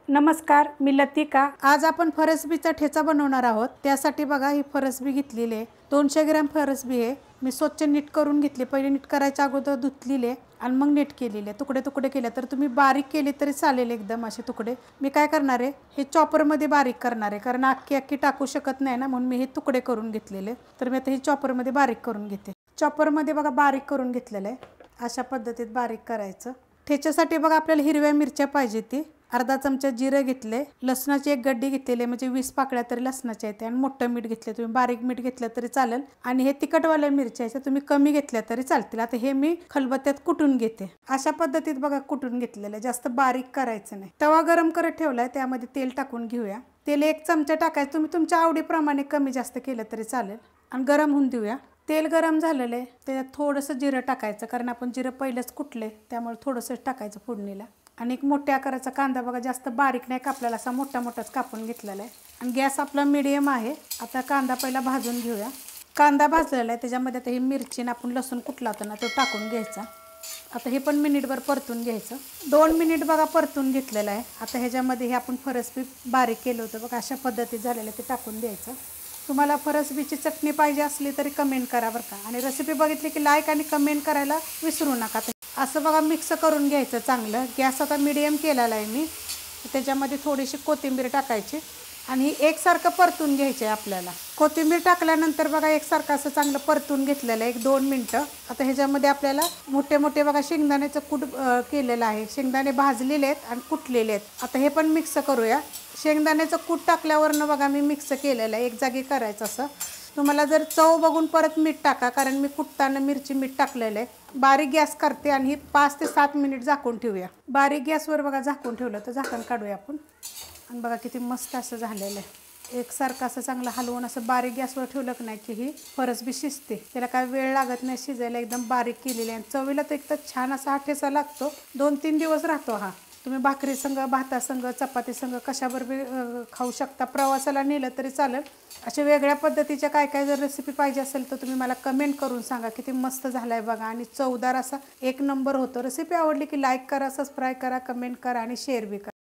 नमस्कार, मी लतिका। आज आपण फरसबीचा ठेचा बनवणार आहोत। त्यासाठी बघा ही फरसबी घेतलेली आहे। 200 ग्रॅम फरसबी आहे। मी स्वच्छ नीट करून घेतली। पहिले नीट करायच्या अगोदर धुतलेली आहे आणि मग नीट केलेली आहे। तुकडे तुकडे केले तर तुम्ही बारीक केले तरी चालेल, एकदम असे तुकडे। मी काय करणार आहे, हे चॉपर मध्ये बारीक करणार आहे, कारण अख्खी अख्खी टाकू शकत नाही ना, म्हणून मी हे तुकडे करून घेतलेले। तर मी आता हे चॉपर मध्ये बारीक करून घेते। चॉपर मध्ये बघा बारीक करून घेतलेलं आहे। अशा पद्धतीत बारीक करायचं। ठेच्यासाठी बघा आपल्याला हिरव्या मिरच्या पाहिजे ती अर्धा चमचा जिरे घेतले, लसणाची एक गड्डी घेतलेली, म्हणजे 20 पाकळ्या तरी लसणाच्या आहेत, आणि मोठं मीठ घेतले। तुम्ही बारीक मीठ घेतलं तरी चालेल, आणि हे तिखटवाल्या मिरच्या आहेत तुम्ही कमी घेतल्या तरी चालतील। आता हे मी खलबत्त्यात कुटून घेते। अशा पद्धतीत बघा कुटून घेतलेलं, जास्त बारीक करायचं नाही। तवा गरम करत ठेवलाय, त्यामध्ये तेल टाकून घेऊया। तेल 1 चमचा टाकायचं, तुम्ही तुमच्या आवडीप्रमाणे कमी जास्त केलं तरी चालेल, आणि गरम होऊन देऊया। तेल गरम झालेलं आहे, त्याच्यात थोडंसं जिरं टाकायचं, कारण आपण जिरं पहिलेच कुटले, त्यामुळे थोडंसं टाकायचं फोडणीला। आणि एक मोठ्या आकाराचा कांदा बघा, जास्त बारीक नाही कापलेला, असा मोठा मोठाच कापून घेतलेला आहे, आणि गॅस आपला मीडियम आहे। आता कांदा पहिला भाजून घेऊया। कांदा भाजलेला आहे, त्याच्यामध्ये आता ही मिरची आणि आपण लसूण कुटला होता ना, तो टाकून घ्यायचा। आता हे पण मिनिटभर परतून घ्यायचं। 2 मिनिट बघा परतून घेतलेलं आहे। आता ह्याच्यामध्ये हे आपण फरसबी बारीक केलं होतं बघा, अशा पद्धतीत झालेलं ते टाकून द्यायचं। तुम्हाला फरसबीची चटणी पाहिजे असली तरी कमेंट करा बरं का, आणि रेसिपी बघितली की लाईक आणि कमेंट करायला विसरू नका। असं बघा मिक्स करून घ्यायचं चांगलं। गॅस आता मीडियम केलेला आहे मी। त्याच्यामध्ये थोडीशी कोथिंबीर टाकायची, आणि एकसारखं परतून घ्यायचं आहे आपल्याला। कोथिंबीर टाकल्यानंतर बघा एकसारखं असं चांगलं परतून घेतलेलं आहे 1-2 मिनटं। आता ह्याच्यामध्ये आपल्याला मोठे मोठे बघा शेंगदाण्याचं कूट केलेलं आहे। शेंगदाणे भाजलेले आहेत आणि कुटलेले आहेत। आता हे पण मिक्स करूया। शेंगदाण्याचं कूट टाकल्यावरनं बघा मी मिक्स केलेलं आहे, एक जागी करायचं असं। तुम्हाला जर चव बघून परत मीठ टाका, कारण मी कुटताना मिरची मीठ टाकलेलं आहे। बारीक गॅस करते, आणि ही 5 ते 7 मिनिट झाकून ठेवूया। बारीक गॅसवर बघा झाकून ठेवलं, तर झाकण काढूया आपण, आणि बघा किती मस्त असं झालेलं आहे। एकसारखं असं चांगलं हलवून असं बारीक गॅसवर ठेवलं की नाही की ही फरसबी शिजते, त्याला काय वेळ लागत नाही शिजायला, एकदम बारीक केलेली आहे। चवीला तर एकदम छान असा हा ठेचा लागतो, 2-3 दिवस राहतो हा। तुम्ही भाकरी संग, भाता संग, चपाती संग कशाबरोबर खाऊ शकता। प्रवासाला नेलं तरी चालेल। अशा वेगळ्या पद्धतीच्या काय काय जर रेसिपी पाहिजे असेल तर तुम्ही मला कमेंट करून सांगा। किती मस्त झालाय बघा, आणि चवदार असा 1 नंबर होतो। रेसिपी आवडली की लाईक करा, सबस्क्राईब करा, कमेंट करा आणि शेअर बी करा।